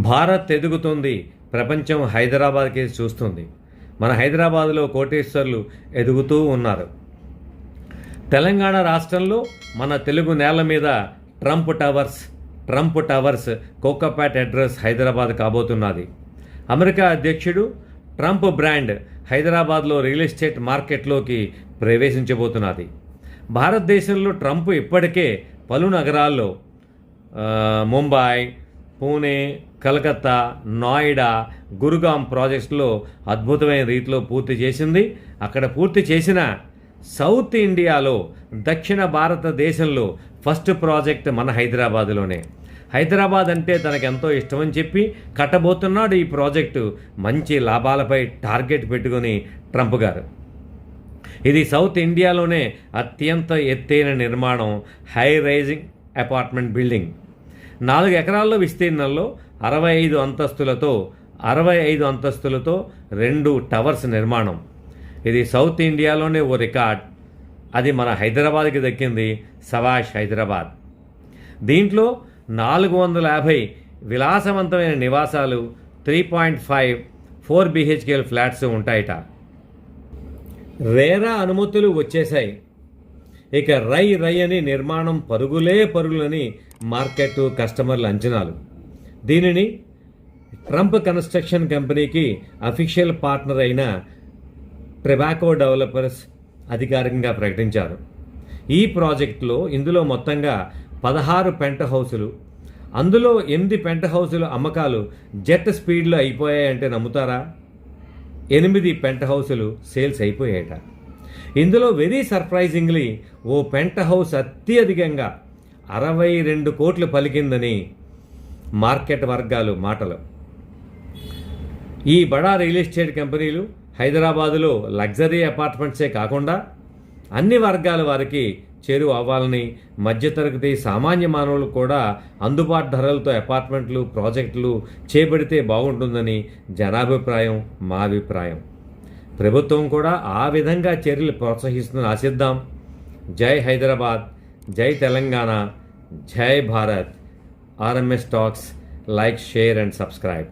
భారత్ ఎదుగుతుంది, ప్రపంచం హైదరాబాద్కి చూస్తుంది. మన హైదరాబాద్లో కోటేశ్వర్లు ఎదుగుతూ ఉన్నారు. తెలంగాణ రాష్ట్రంలో మన తెలుగు నేల మీద Trump towers Kokapet address Hyderabad కాబోతున్నది. అమెరికా అధ్యక్షుడు ట్రంప్ బ్రాండ్ హైదరాబాద్లో రియల్ ఎస్టేట్ మార్కెట్లోకి ప్రవేశించబోతున్నది. భారతదేశంలో ట్రంప్ ఇప్పటికే పలు నగరాల్లో ముంబై, పూణే, కలకత్తా, నోయిడా, గురుగాం ప్రాజెక్ట్స్లో అద్భుతమైన రీతిలో పూర్తి చేసింది. అక్కడ పూర్తి చేసిన సౌత్ ఇండియాలో దక్షిణ భారతదేశంలో ఫస్ట్ ప్రాజెక్ట్ మన హైదరాబాదులోనే. హైదరాబాద్ అంటే తనకెంతో ఇష్టమని చెప్పి కట్టబోతున్నాడు ఈ ప్రాజెక్టు. మంచి లాభాలపై టార్గెట్ పెట్టుకుని ట్రంప్ గారు. ఇది సౌత్ ఇండియాలోనే అత్యంత ఎత్తైన నిర్మాణం, హై రైజింగ్ అపార్ట్మెంట్ బిల్డింగ్. 4 ఎకరాల్లో విస్తీర్ణంలో 65 అంతస్తులతో 2 టవర్స్ నిర్మాణం. ఇది సౌత్ ఇండియాలోనే ఓ రికార్డ్. అది మన హైదరాబాద్కి దక్కింది. సవాష్ హైదరాబాద్. దీంట్లో 450 విలాసవంతమైన నివాసాలు, 3.5 4 BHK ఫ్లాట్స్ ఉంటాయట. రేరా అనుమతులు వచ్చేశాయి. ఇక రై అని నిర్మాణం పరుగులని మార్కెట్ కస్టమర్ల అంచనాలు. దీనిని ట్రంప్ కన్స్ట్రక్షన్ కంపెనీకి అఫీషియల్ పార్ట్నర్ అయిన ట్రెబాకో డెవలపర్స్ అధికారికంగా ప్రకటించారు. ఈ ప్రాజెక్టులో ఇందులో మొత్తంగా 16 పెంట్ హౌసులు, అందులో 8 పెంట్ హౌసుల అమ్మకాలు జెట్ స్పీడ్లో అయిపోయాయంటే నమ్ముతారా? 8 పెంట్ హౌసులు సేల్స్ అయిపోయాయట. ఇందులో వెరీ సర్ప్రైజింగ్లీ ఓ పెంట్ హౌస్ అత్యధికంగా 62 కోట్లు పలికిందని మార్కెట్ వర్గాలు మాటలు. ఈ బడా రియల్ ఎస్టేట్ కంపెనీలు హైదరాబాదులో లగ్జరీ అపార్ట్మెంట్సే కాకుండా అన్ని వర్గాల వారికి చేరువ అవ్వాలని, మధ్యతరగతి సామాన్య మానవులు కూడా అందుబాటు ధరలతో అపార్ట్మెంట్లు, ప్రాజెక్టులు చేపడితే బాగుంటుందని జనాభిప్రాయం, మా అభిప్రాయం. ప్రభుత్వం కూడా ఆ విధంగా చర్యలు ప్రోత్సహిస్తుందని ఆశిద్దాం. జై హైదరాబాద్, జై తెలంగాణ, జై Bharat. RMS talks. Like, share and subscribe.